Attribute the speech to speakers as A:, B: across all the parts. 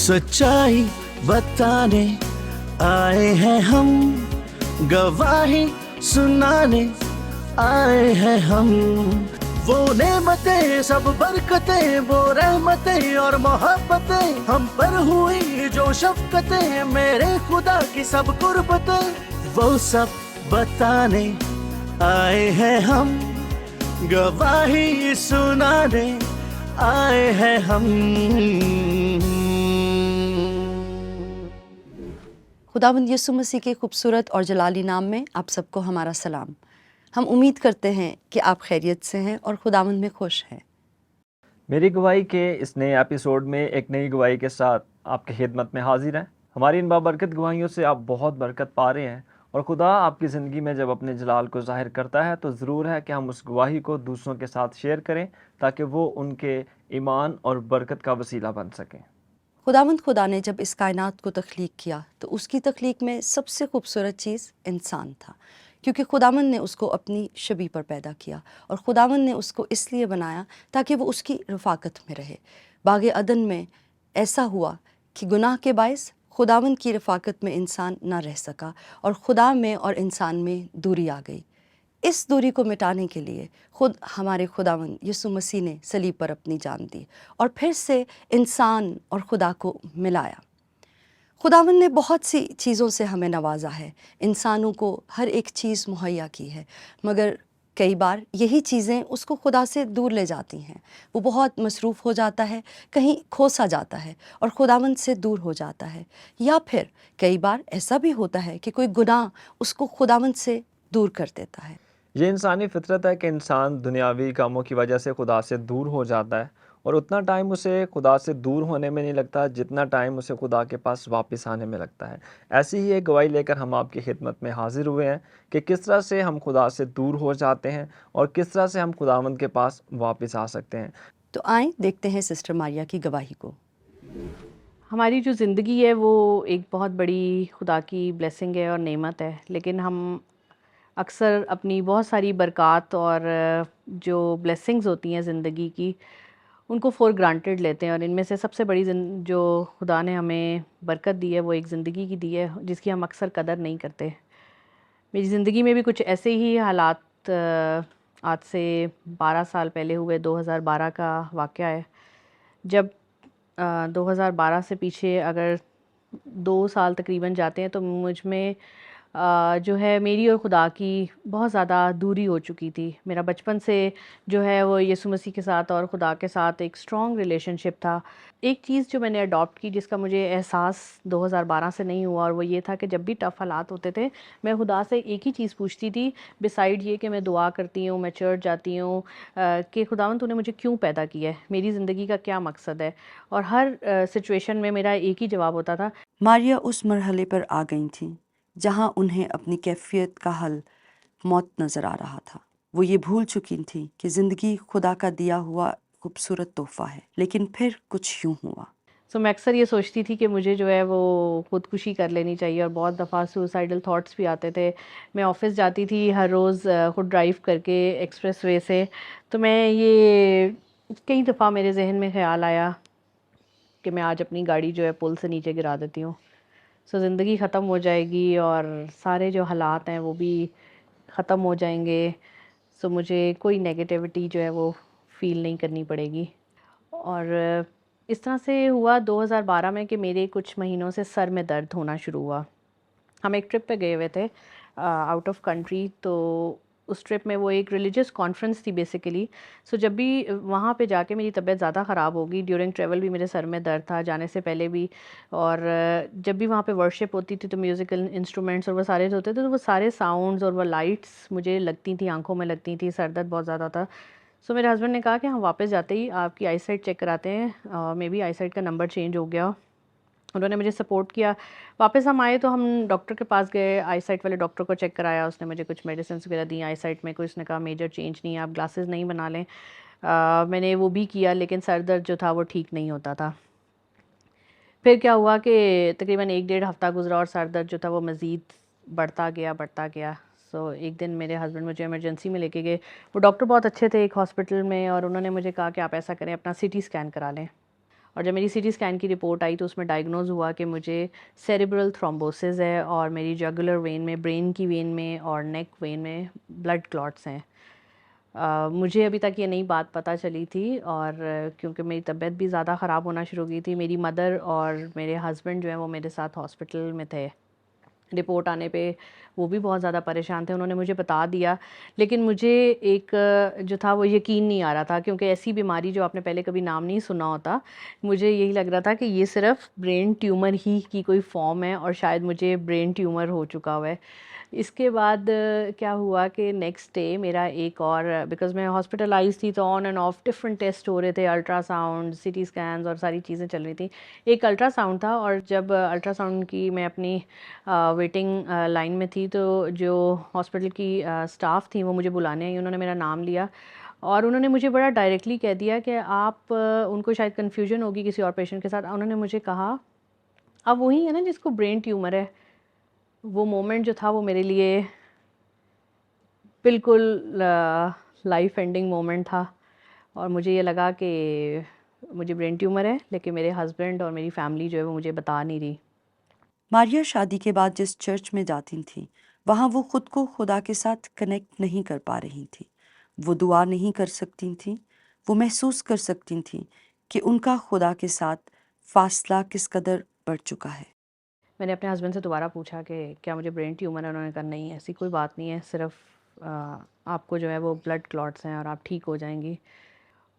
A: सच्चाई बताने आए हैं हम, गवाही सुनाने आए हैं हम। वो नेमतें सब बरकतें, वो रहमतें और मोहब्बतें हम पर हुई जो शफकतें, मेरे खुदा की सब कुर्बतें, वो सब बताने आए हैं हम, गवाही सुनाने आए हैं हम।
B: खुदावंद यीशु मसीह के खूबसूरत और जलाली नाम में आप सबको हमारा सलाम। हम उम्मीद करते हैं कि आप खैरियत से हैं और खुदावंद में खुश हैं।
C: मेरी गवाही के इस नए एपिसोड में एक नई गवाही के साथ आपकी खिदमत में हाजिर हैं। हमारी इन बाबरकत गवाहियों से आप बहुत बरकत पा रहे हैं और खुदा आपकी ज़िंदगी में जब अपने जलाल को ज़ाहिर करता है तो ज़रूर है कि हम उस गवाही को दूसरों के साथ शेयर करें ताकि वो उनके ईमान और बरकत का वसीला बन सकें।
B: खुदावंद खुदा ने जब इस कायनात को तख्लीक किया तो उसकी तख्लीक में सबसे खूबसूरत चीज़ इंसान था, क्योंकि खुदावंद ने उसको अपनी शबी पर पैदा किया और खुदावंद ने उसको इसलिए बनाया ताकि वो उसकी रफ़ाकत में रहे। बाग़े अदन में ऐसा हुआ कि गुनाह के बायस खुदावंद की रफ़ाकत में इंसान ना रह सका और खुदा में और इंसान में दूरी आ गई। इस दूरी को मिटाने के लिए खुद हमारे खुदावंद यीशु मसीह ने सलीब पर अपनी जान दी और फिर से इंसान और खुदा को मिलाया। खुदावंद ने बहुत सी चीज़ों से हमें नवाजा है, इंसानों को हर एक चीज़ मुहैया की है, मगर कई बार यही चीज़ें उसको खुदा से दूर ले जाती हैं। वो बहुत मसरूफ़ हो जाता है, कहीं खोसा जाता है और खुदावंद से दूर हो जाता है। या फिर कई बार ऐसा भी होता है कि कोई गुनाह उसको खुदावंद से दूर कर देता है।
C: ये इंसानी फितरत है कि इंसान दुनियावी कामों की वजह से खुदा से दूर हो जाता है और उतना टाइम उसे खुदा से दूर होने में नहीं लगता जितना टाइम उसे खुदा के पास वापस आने में लगता है। ऐसी ही एक गवाही लेकर हम आपकी खिदमत में हाजिर हुए हैं कि किस तरह से हम खुदा से दूर हो जाते हैं और किस तरह से हम खुदावंद के पास वापस आ सकते हैं।
B: तो आए देखते हैं सिस्टर मारिया की गवाही को।
D: हमारी जो ज़िंदगी है वो एक बहुत बड़ी खुदा की ब्लेसिंग है और नेमत है, लेकिन हम अक्सर अपनी बहुत सारी बरक़ात और जो ब्लेसिंग्स होती हैं ज़िंदगी की, उनको फॉर ग्रांटेड लेते हैं। और इनमें से सबसे बड़ी जो खुदा ने हमें बरकत दी है वो एक ज़िंदगी की दी है, जिसकी हम अक्सर कदर नहीं करते। मेरी ज़िंदगी में भी कुछ ऐसे ही हालात आज से 12 साल पहले हुए। 2012 का वाक़या है, जब 2012 से पीछे अगर 2 साल तकरीबन जाते हैं तो मुझ में जो है मेरी और खुदा की बहुत ज़्यादा दूरी हो चुकी थी। मेरा बचपन से जो है वो यीशु मसीह के साथ और खुदा के साथ एक स्ट्रॉन्ग रिलेशनशिप था। एक चीज़ जो मैंने अडॉप्ट की जिसका मुझे एहसास 2012 से नहीं हुआ, और वो ये था कि जब भी टफ़ हालात होते थे मैं खुदा से एक ही चीज़ पूछती थी, बिसाइड ये कि मैं दुआ करती हूँ, मैं चर्च जाती हूँ, कि खुदावंद तूने मुझे क्यों पैदा किया है, मेरी ज़िंदगी का क्या मकसद है। और हर सिचुएशन में मेरा एक ही जवाब होता था।
B: मारिया उस मरहले पर आ गई थी जहां उन्हें अपनी कैफियत का हल मौत नज़र आ रहा था। वो ये भूल चुकी थी कि ज़िंदगी खुदा का दिया हुआ खूबसूरत तोहफ़ा है, लेकिन फिर कुछ यूँ हुआ।
D: सो मैं अक्सर ये सोचती थी कि मुझे जो है वो ख़ुदकुशी कर लेनी चाहिए, और बहुत दफ़ा सुसाइडल थॉट्स भी आते थे। मैं ऑफ़िस जाती थी हर रोज़ खुद ड्राइव करके एक्सप्रेस वे से, तो मैं ये कई दफ़ा मेरे जहन में ख़्याल आया कि मैं आज अपनी गाड़ी जो है पुल से नीचे गिरा देती हूँ। सो ज़िंदगी ख़त्म हो जाएगी और सारे जो हालात हैं वो भी ख़त्म हो जाएंगे। सो मुझे कोई नेगेटिविटी जो है वो फ़ील नहीं करनी पड़ेगी। और इस तरह से हुआ 2012 में कि मेरे कुछ महीनों से सर में दर्द होना शुरू हुआ। हम एक ट्रिप पे गए हुए थे आउट ऑफ कंट्री, तो उस ट्रिप में वो एक रिलीजियस कॉन्फ्रेंस थी बेसिकली। सो जब भी वहाँ पे जाके मेरी तबीयत ज़्यादा ख़राब होगी, ड्यूरिंग ट्रैवल भी मेरे सर में दर्द था, जाने से पहले भी। और जब भी वहाँ पे वर्शिप होती थी तो म्यूज़िकल इंस्ट्रूमेंट्स और वो सारे जो होते थे, तो वो सारे साउंड्स और वो लाइट्स मुझे लगती थी, आंखों में लगती थी, सर दर्द बहुत ज़्यादा था। सो मेरे हस्बैंड ने कहा कि हम वापस जाते ही आपकी आई साइट चेक कराते हैं, मे बी आई साइट का नंबर चेंज हो गया। उन्होंने मुझे सपोर्ट किया। वापस हम आए तो हम डॉक्टर के पास गए, आई साइट वाले डॉक्टर को चेक कराया, उसने मुझे कुछ मेडिसिन वगैरह दी आई साइट में। कोई उसने कहा मेजर चेंज नहीं है, आप ग्लासेस नहीं बना लें। मैंने वो भी किया, लेकिन सर दर्द जो था वो ठीक नहीं होता था। फिर क्या हुआ कि तकरीबन 1 डेढ़ हफ़्ता गुजरा और सर दर्द जो था वो मज़ीद बढ़ता गया। सो एक दिन मेरे हस्बैंड मुझे इमरजेंसी में लेके गए। वो डॉक्टर बहुत अच्छे थे एक हॉस्पिटल में, और उन्होंने मुझे कहा कि आप ऐसा करें, अपना CT स्कैन करा लें। और जब मेरी सीटी स्कैन की रिपोर्ट आई तो उसमें डायग्नोज हुआ कि मुझे सेरेब्रल थ्रोम्बोसिस है और मेरी जगुलर वेन में, ब्रेन की वेन में और नेक वेन में ब्लड क्लॉट्स हैं। मुझे अभी तक ये नई बात पता चली थी, और क्योंकि मेरी तबीयत भी ज़्यादा ख़राब होना शुरू हो गई थी, मेरी मदर और मेरे हस्बैंड जो हैं वो मेरे साथ हॉस्पिटल में थे। रिपोर्ट आने पे वो भी बहुत ज़्यादा परेशान थे, उन्होंने मुझे बता दिया, लेकिन मुझे एक जो था वो यकीन नहीं आ रहा था, क्योंकि ऐसी बीमारी जो आपने पहले कभी नाम नहीं सुना होता, मुझे यही लग रहा था कि ये सिर्फ ब्रेन ट्यूमर ही की कोई फॉर्म है और शायद मुझे ब्रेन ट्यूमर हो चुका हुआ है। इसके बाद क्या हुआ कि नेक्स्ट डे मेरा एक और, बिकॉज़ मैं हॉस्पिटलाइज़ थी तो on and off different test हो रहे थे, अल्ट्रासाउंड, सीटी स्कैन्स और सारी चीज़ें चल रही थी। एक अल्ट्रासाउंड था, और जब अल्ट्रासाउंड की मैं अपनी वेटिंग लाइन में थी तो जो हॉस्पिटल की स्टाफ थी वो मुझे बुलाने आई, उन्होंने मेरा नाम लिया और उन्होंने मुझे बड़ा डायरेक्टली कह दिया कि आप उनको शायद कन्फ्यूजन होगी किसी और पेशेंट के साथ, उन्होंने मुझे कहा आप वही है ना जिसको ब्रेन ट्यूमर है। वो मोमेंट जो था वो मेरे लिए बिल्कुल लाइफ एंडिंग मोमेंट था, और मुझे ये लगा कि मुझे ब्रेन ट्यूमर है, लेकिन मेरे हस्बैंड और मेरी फैमिली जो है वो मुझे बता नहीं रही।
B: मारिया शादी के बाद जिस चर्च में जाती थी, वहाँ वो खुद को खुदा के साथ कनेक्ट नहीं कर पा रही थी। वो दुआ नहीं कर सकती थी। वो महसूस कर सकती थी कि उनका खुदा के साथ फासला किस कदर बढ़ चुका है।
D: मैंने अपने हस्बैंड से दोबारा पूछा कि क्या मुझे ब्रेन ट्यूमर है, उन्होंने कहा नहीं ऐसी कोई बात नहीं है, सिर्फ आपको जो है वो ब्लड क्लॉट्स हैं और आप ठीक हो जाएंगी।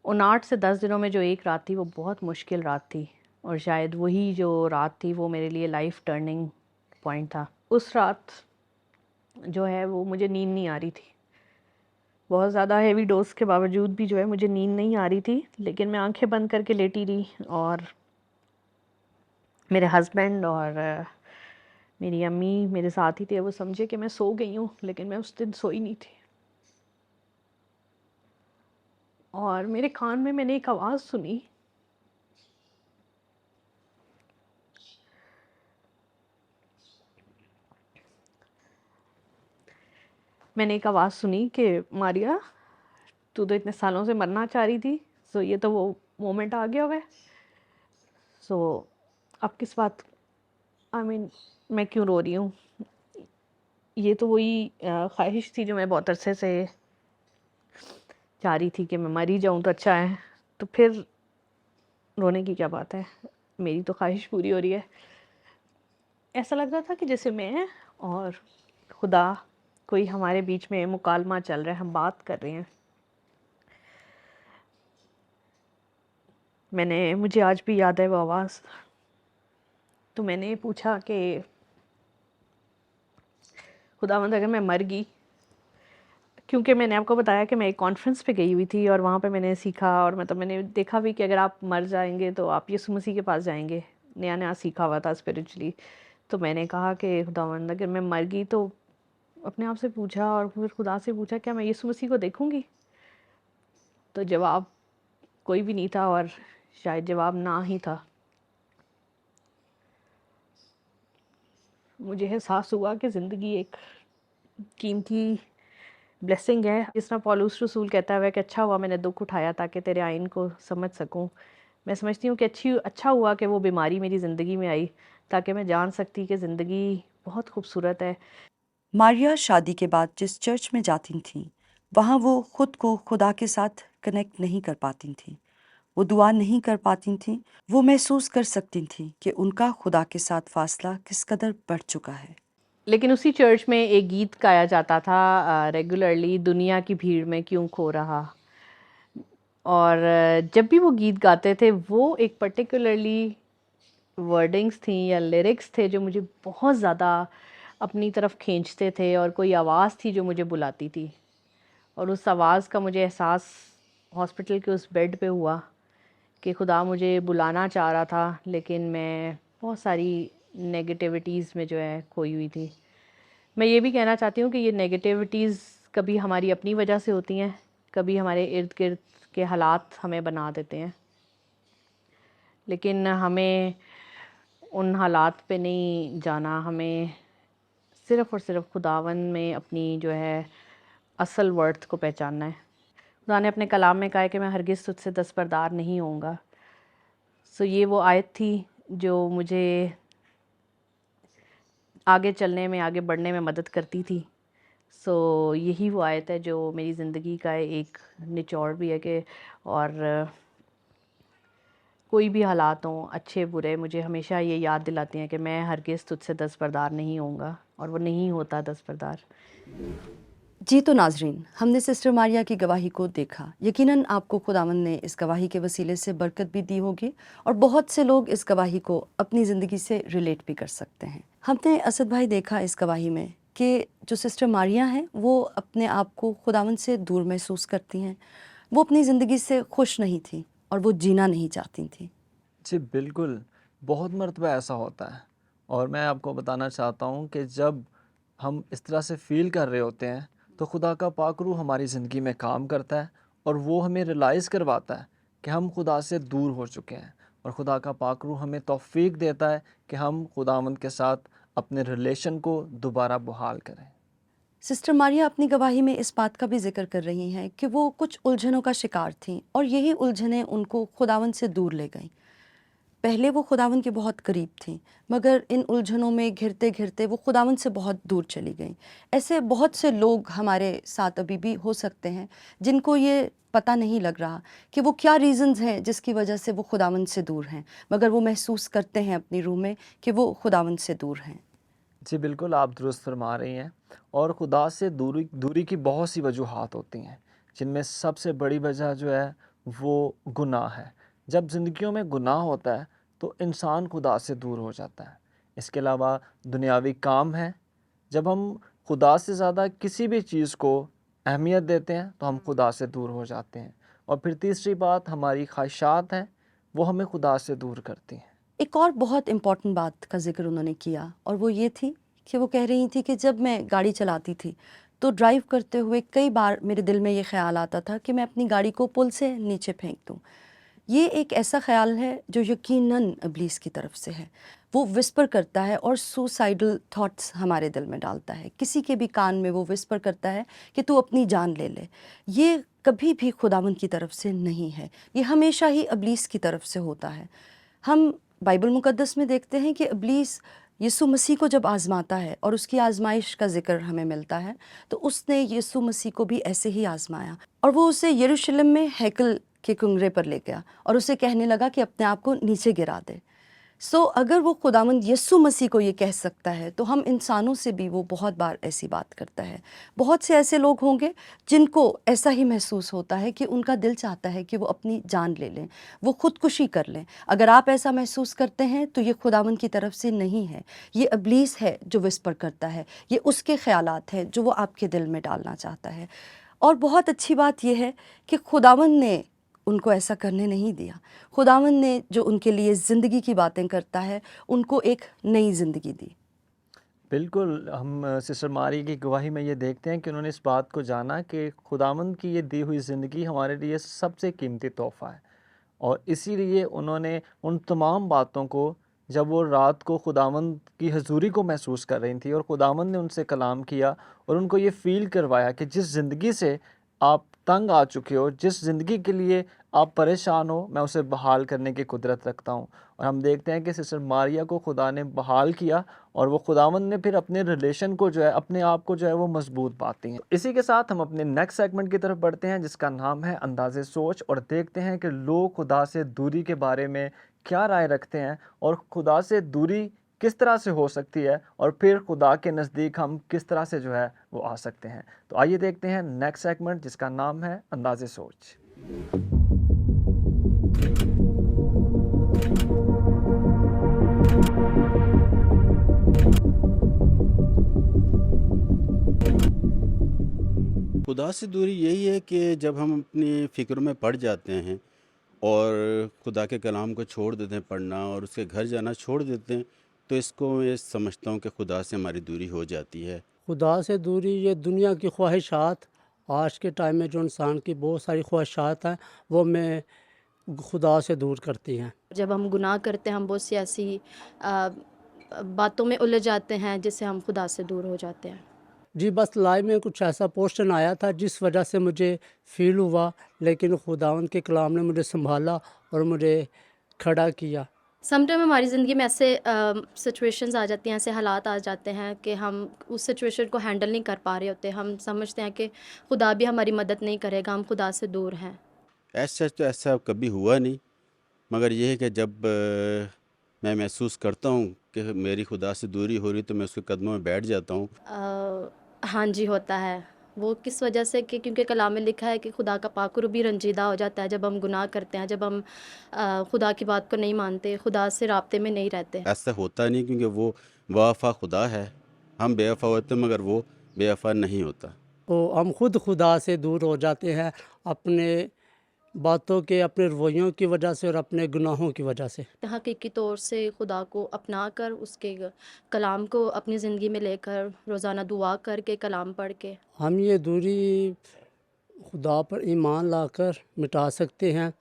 D: उन 8 से 10 दिनों में जो एक रात थी वो बहुत मुश्किल रात थी, और शायद वही जो रात थी वो मेरे लिए लाइफ टर्निंग पॉइंट था। उस रात जो है वो मुझे नींद नहीं आ रही थी, बहुत ज़्यादा हेवी डोज के बावजूद भी जो है मुझे नींद नहीं आ रही थी, लेकिन मैं आंखें बंद करके लेटी रही, और मेरे हस्बैंड और मेरी अम्मी मेरे साथ ही थे, वो समझे कि मैं सो गई हूँ, लेकिन मैं उस दिन सोई नहीं थी। और मेरे कान में मैंने एक आवाज़ सुनी, मैंने एक आवाज़ सुनी कि मारिया तू तो इतने सालों से मरना चाह रही थी, सो ये तो वो मोमेंट आ गया हुआ है, सो अब किस बात, आई मीन मैं क्यों रो रही हूँ, ये तो वही ख्वाहिश थी जो मैं बहुत अरसे से चाह रही थी कि मैं मर ही जाऊँ तो अच्छा है, तो फिर रोने की क्या बात है, मेरी तो ख्वाहिश पूरी हो रही है। ऐसा लग रहा था कि जैसे मैं और खुदा कोई हमारे बीच में मुकालमा चल रहा है, हम बात कर रहे हैं। मुझे आज भी याद है वो आवाज़। तो मैंने पूछा कि खुदावंद अगर मैं मर गई, क्योंकि मैंने आपको बताया कि मैं एक कॉन्फ्रेंस पे गई हुई थी और वहाँ पे मैंने सीखा, और मतलब मैंने देखा भी कि अगर आप मर जाएंगे तो आप यीशु मसीह के पास जाएंगे, नया नया सीखा हुआ था स्पिरिचुअली। तो मैंने कहा कि खुदावंद अगर मैं मर गई तो अपने आप से पूछा, और फिर खुदा से पूछा क्या मैं यीशु मसीह को देखूंगी, तो जवाब कोई भी नहीं था, और शायद जवाब ना ही था। मुझे एहसास हुआ कि ज़िंदगी एक कीमती ब्लेसिंग है, जिस तरह पौलुस रसूल कहता है कि अच्छा हुआ मैंने दुख उठाया ताकि तेरे आइन को समझ सकूं। मैं समझती हूँ कि अच्छा हुआ कि वो बीमारी मेरी ज़िंदगी में आई, ताकि मैं जान सकती कि ज़िंदगी बहुत खूबसूरत है।
B: मारिया शादी के बाद जिस चर्च में जाती थी, वहाँ वो खुद को खुदा के साथ कनेक्ट नहीं कर पाती थी। वो दुआ नहीं कर पाती थी। वो महसूस कर सकती थी कि उनका खुदा के साथ फासला किस कदर बढ़ चुका है।
D: लेकिन उसी चर्च में एक गीत गाया जाता था रेगुलरली, दुनिया की भीड़ में क्यों खो रहा, और जब भी वो गीत गाते थे वो एक पर्टिकुलरली वर्डिंग्स थी या लिरिक्स थे जो मुझे बहुत ज़्यादा अपनी तरफ खींचते थे, और कोई आवाज़ थी जो मुझे बुलाती थी, और उस आवाज़ का मुझे एहसास हॉस्पिटल के उस बेड पे हुआ कि खुदा मुझे बुलाना चाह रहा था, लेकिन मैं बहुत सारी नेगेटिविटीज़ में जो है खोई हुई थी। मैं ये भी कहना चाहती हूँ कि ये नेगेटिविटीज़ कभी हमारी अपनी वजह से होती हैं, कभी हमारे इर्द गिर्द के हालात हमें बना देते हैं, लेकिन हमें उन हालात पे नहीं जाना, हमें सिर्फ़ और सिर्फ खुदावन में अपनी जो है असल वर्थ को पहचानना है। खुदा ने अपने कलाम में कहा है कि मैं हरगिज़ तुझसे दस्तबरदार नहीं होऊंगा। सो ये वो आयत थी जो मुझे आगे चलने में, आगे बढ़ने में मदद करती थी। सो यही वो आयत है जो मेरी ज़िंदगी का एक निचोड़ भी है कि और कोई भी हालात हों, अच्छे बुरे, मुझे हमेशा ये याद दिलाती हैं कि मैं हरगिज़ तुझसे दस्तबरदार नहीं होऊंगा, और वो नहीं होता दस्तबरदार।
B: जी तो नाजरीन, हमने सिस्टर मारिया की गवाही को देखा। यकीनन आपको खुदावंद ने इस गवाही के वसीले से बरकत भी दी होगी और बहुत से लोग इस गवाही को अपनी ज़िंदगी से रिलेट भी कर सकते हैं। हमने असद भाई देखा इस गवाही में कि जो सिस्टर मारिया हैं वो अपने आप को खुदावंद से दूर महसूस करती हैं। वो अपनी ज़िंदगी से खुश नहीं थी और वो जीना नहीं चाहती थी।
C: जी बिल्कुल, बहुत मर्तबा ऐसा होता है, और मैं आपको बताना चाहता हूँ कि जब हम इस तरह से फ़ील कर रहे होते हैं तो खुदा का पाक रूह हमारी ज़िंदगी में काम करता है और वो हमें रियलाइज़ करवाता है कि हम खुदा से दूर हो चुके हैं, और खुदा का पाक रूह हमें तौफ़ीक देता है कि हम खुदावंद के साथ अपने रिलेशन को दोबारा बहाल करें।
B: सिस्टर मारिया अपनी गवाही में इस बात का भी जिक्र कर रही हैं कि वो कुछ उलझनों का शिकार थीं और यही उलझनें उनको खुदावंद से दूर ले गईं। पहले वो खुदावंद के बहुत करीब थीं, मगर इन उलझनों में घिरते घिरते वो खुदावंद से बहुत दूर चली गईं। ऐसे बहुत से लोग हमारे साथ अभी भी हो सकते हैं जिनको ये पता नहीं लग रहा कि वो क्या रीज़न्स हैं जिसकी वजह से वो खुदावंद से दूर हैं, मगर वो महसूस करते हैं अपनी रूह में कि वो खुदावंद से दूर हैं।
C: जी बिल्कुल, आप दुरुस्त फरमा रही हैं, और खुदा से दूरी दूरी की बहुत सी वजूहात होती हैं, जिनमें सबसे बड़ी वजह जो है वो गुनाह है। जब ज़िंदगियों में गुनाह होता है तो इंसान खुदा से दूर हो जाता है। इसके अलावा दुनियावी काम है, जब हम खुदा से ज़्यादा किसी भी चीज़ को अहमियत देते हैं तो हम खुदा से दूर हो जाते हैं। और फिर तीसरी बात हमारी ख्वाहिशात हैं, वो हमें खुदा से दूर करती हैं।
B: एक और बहुत इम्पॉर्टेंट बात का जिक्र उन्होंने किया और वो ये थी कि वो कह रही थी कि जब मैं गाड़ी चलाती थी तो ड्राइव करते हुए कई बार मेरे दिल में ये ख्याल आता था कि मैं अपनी गाड़ी को पुल से नीचे फेंक दूँ। ये एक ऐसा ख्याल है जो यकीनन इब्लीस की तरफ से है। वो विस्पर करता है और सुसाइडल थॉट्स हमारे दिल में डालता है। किसी के भी कान में वो विस्पर करता है कि तू अपनी जान ले ले। ये कभी भी खुदावंद की तरफ से नहीं है, ये हमेशा ही इब्लीस की तरफ से होता है। हम बाइबल मुकद्दस में देखते हैं कि इब्लीस यीशु मसीह को जब आज़माता है और उसकी आज़माइश का ज़िक्र हमें मिलता है तो उसने यीशु मसीह को भी ऐसे ही आज़माया और वो उसे यरूशलेम में हैकल के कुंगरे पर ले गया और उसे कहने लगा कि अपने आप को नीचे गिरा दे। अगर वो खुदावंद यीशु मसीह को ये कह सकता है तो हम इंसानों से भी वो बहुत बार ऐसी बात करता है। बहुत से ऐसे लोग होंगे जिनको ऐसा ही महसूस होता है कि उनका दिल चाहता है कि वो अपनी जान ले लें, वो खुदकुशी कर लें। अगर आप ऐसा महसूस करते हैं तो ये खुदावंद की तरफ से नहीं है, ये इब्लीस है जो विस्पर करता है, ये उसके ख्यालात हैं जो वो आपके दिल में डालना चाहता है। और बहुत अच्छी बात यह है कि खुदावंद ने उनको ऐसा करने नहीं दिया। खुदावंद ने जो उनके लिए ज़िंदगी की बातें करता है उनको एक नई ज़िंदगी दी।
C: बिल्कुल, हम सिस्टर मारी की गवाही में ये देखते हैं कि उन्होंने इस बात को जाना कि खुदावंद की ये दी हुई ज़िंदगी हमारे लिए सबसे कीमती तोहफ़ा है, और इसीलिए उन्होंने उन तमाम बातों को, जब वो रात को खुदावंद की हज़ूरी को महसूस कर रही थी और खुदावंद ने उनसे कलाम किया और उनको ये फ़ील करवाया कि जिस ज़िंदगी से आप तंग आ चुके हो, जिस ज़िंदगी के लिए आप परेशान हो, मैं उसे बहाल करने की कुदरत रखता हूँ। और हम देखते हैं कि सिस्टर मारिया को खुदा ने बहाल किया और वो खुदावंद ने फिर अपने रिलेशन को जो है, अपने आप को जो है वो मजबूत पाती हैं। इसी के साथ हम अपने नेक्स्ट सेगमेंट की तरफ बढ़ते हैं जिसका नाम है अंदाज़े सोच, और देखते हैं कि लोग खुदा से दूरी के बारे में क्या राय रखते हैं और खुदा से दूरी किस तरह से हो सकती है, और फिर खुदा के नज़दीक हम किस तरह से जो है वो आ सकते हैं। तो आइए देखते हैं नेक्स्ट सेगमेंट जिसका नाम है अंदाज़े सोच।
E: खुदा से दूरी यही है कि जब हम अपनी फ़िक्र में पड़ जाते हैं और खुदा के कलाम को छोड़ देते हैं पढ़ना और उसके घर जाना छोड़ देते हैं, तो इसको मैं समझता हूँ कि खुदा से हमारी दूरी हो जाती है।
F: खुदा से दूरी, ये दुनिया की ख्वाहिशात, आज के टाइम में जो इंसान की बहुत सारी ख्वाहिशात हैं वो मैं खुदा से दूर करती हैं।
G: जब हम गुनाह करते हैं हम बहुत सी ऐसी बातों में उलझ जाते हैं जिससे हम खुदा से दूर हो जाते हैं।
F: जी बस लाइफ में कुछ ऐसा पोर्शन आया था जिस वजह से मुझे फ़ील हुआ, लेकिन खुदावंद के कलाम ने मुझे संभाला और मुझे खड़ा किया।
G: समटाइम हमारी ज़िंदगी में ऐसे सिचुएशंस आ जाती हैं, ऐसे हालात आ जाते हैं कि हम उस सिचुएशन को हैंडल नहीं कर पा रहे होते। हम समझते हैं कि खुदा भी हमारी मदद नहीं करेगा, हम खुदा से दूर हैं।
E: ऐसा तो ऐसा कभी हुआ नहीं, मगर ये है कि जब मैं महसूस करता हूँ कि मेरी खुदा से दूरी हो रही तो मैं उसके कदमों में बैठ जाता हूँ।
G: हाँ जी, होता है। वो किस वजह से कि क्योंकि कलाम में लिखा है कि खुदा का पाक रूह भी रंजीदा हो जाता है जब हम गुनाह करते हैं, जब हम खुदा की बात को नहीं मानते, खुदा से राब्ते में नहीं रहते।
E: ऐसा होता नहीं क्योंकि वो बेवफा खुदा है। हम बेवफा होते हैं मगर वो बेवफा नहीं होता।
F: तो हम खुद खुदा से दूर हो जाते हैं अपने बातों के, अपने रवैयों की वजह से और अपने गुनाहों की वजह से।
G: हकीकी तौर से खुदा को अपना कर, उसके कलाम को अपनी ज़िंदगी में लेकर, रोज़ाना दुआ करके, कलाम पढ़ के।
F: हम ये दूरी खुदा पर ईमान लाकर मिटा सकते हैं।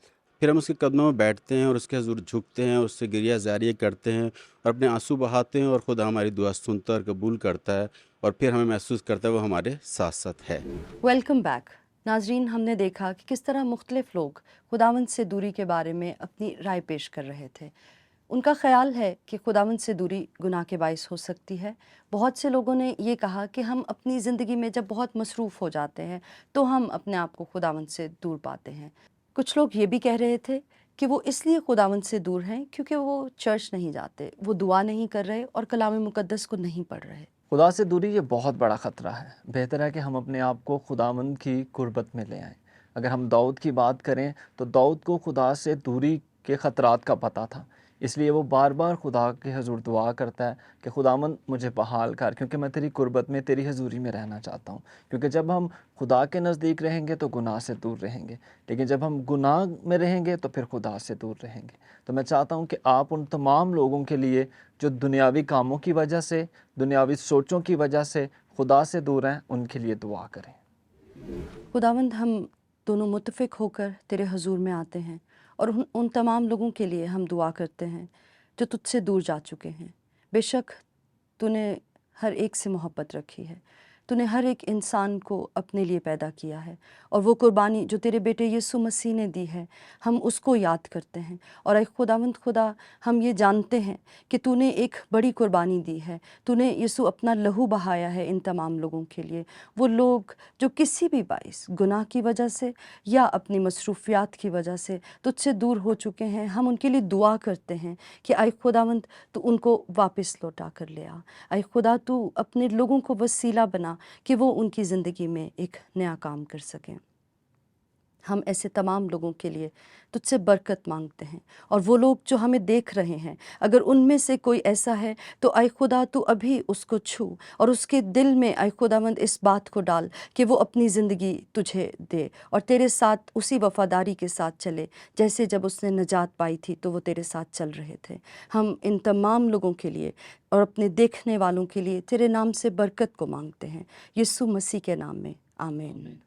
E: फिर हम उसके कदमों में बैठते हैं और उसके हज़ूर झुकते हैं, उससे गिरिया ज़ारियाँ करते हैं और अपने आंसू बहाते हैं और खुदा हमारी दुआ सुनता और कबूल करता है और फिर हमें महसूस करता है वो हमारे साथ साथ है।
B: वेलकम बैक नाजरीन। हमने देखा कि किस तरह मुख्तलिफ लोग खुदावंद से दूरी के बारे में अपनी राय पेश कर रहे थे। उनका ख्याल है कि खुदावंद से दूरी गुनाह के बाइस हो सकती है। बहुत से लोगों ने ये कहा कि हम अपनी ज़िंदगी में जब बहुत मसरूफ़ हो जाते हैं तो हम अपने आप को खुदावंद से दूर पाते हैं। कुछ लोग ये भी कह रहे थे कि वो इसलिए खुदावंद से दूर हैं क्योंकि वो चर्च नहीं जाते, वो दुआ नहीं कर रहे और कलाम मुकद्दस को नहीं पढ़ रहे।
C: खुदा से दूरी ये बहुत बड़ा ख़तरा है। बेहतर है कि हम अपने आप को खुदावंद की कुर्बत में ले आएं। अगर हम दाऊद की बात करें तो दाऊद को खुदा से दूरी के ख़तरात का पता था, इसलिए वो बार बार खुदा के हजूर दुआ करता है कि खुदावंद मुझे बहाल कर, क्योंकि मैं तेरी कुर्बत में, तेरी हजूरी में रहना चाहता हूँ। क्योंकि जब हम खुदा के नज़दीक रहेंगे तो गुनाह से दूर रहेंगे, लेकिन जब हम गुनाह में रहेंगे तो फिर खुदा से दूर रहेंगे। तो मैं चाहता हूँ कि आप उन तमाम लोगों के लिए जो दुनियावी कामों की वजह से, दुनियावी सोचों की वजह से खुदा से दूर हैं, उनके लिए दुआ करें।
B: खुदावंद, हम दोनों मुत्तफ़िक होकर तेरे हजूर में आते हैं और उन तमाम लोगों के लिए हम दुआ करते हैं जो तुझसे दूर जा चुके हैं। बेशक तूने हर एक से मोहब्बत रखी है, तूने हर एक इंसान को अपने लिए पैदा किया है और वो कुर्बानी जो तेरे बेटे यीशु मसीह ने दी है हम उसको याद करते हैं। और ऐ खुदावंद खुदा, हम ये जानते हैं कि तूने एक बड़ी कुर्बानी दी है, तूने यीशु अपना लहू बहाया है इन तमाम लोगों के लिए। वो लोग जो किसी भी बाइस गुनाह की वजह से या अपनी मसरूफियात की वजह से तुझसे दूर हो चुके हैं, हम उनके लिए दुआ करते हैं कि ऐ खुदावंद तू उनको वापस लौटा कर ले आ। ऐ खुदा, तू अपने लोगों को वसीला बना कि वो उनकी ज़िंदगी में एक नया काम कर सकें। हम ऐसे तमाम लोगों के लिए तुझसे बरकत मांगते हैं और वो लोग जो हमें देख रहे हैं, अगर उनमें से कोई ऐसा है तो ऐ खुदा तू अभी उसको छू और उसके दिल में ऐ खुदावंद इस बात को डाल कि वो अपनी ज़िंदगी तुझे दे और तेरे साथ उसी वफ़ादारी के साथ चले जैसे जब उसने नजात पाई थी तो वो तेरे साथ चल रहे थे। हम इन तमाम लोगों के लिए और अपने देखने वालों के लिए तेरे नाम से बरकत को मांगते हैं, यीशु मसीह के नाम में, आमीन।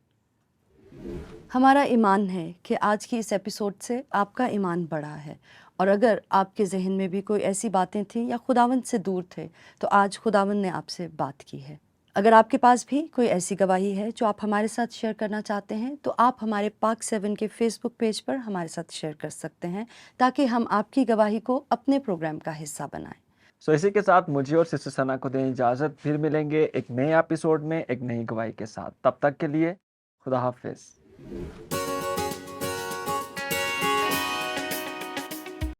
B: हमारा ईमान है कि आज की इस एपिसोड से आपका ईमान बढ़ा है और अगर आपके जहन में भी कोई ऐसी बातें थीं या खुदावंद से दूर थे तो आज खुदावंद ने आपसे बात की है। अगर आपके पास भी कोई ऐसी गवाही है जो आप हमारे साथ शेयर करना चाहते हैं तो आप हमारे पाक 7 के फेसबुक पेज पर हमारे साथ शेयर कर सकते हैं ताकि हम आपकी गवाही को अपने प्रोग्राम का हिस्सा बनाएं।
C: सो इसी के साथ मुझे और सिस्टर सना को दें इजाज़त। फिर मिलेंगे एक नए एपिसोड में एक नई गवाही के साथ। तब तक के लिए खुदा हाफिज़।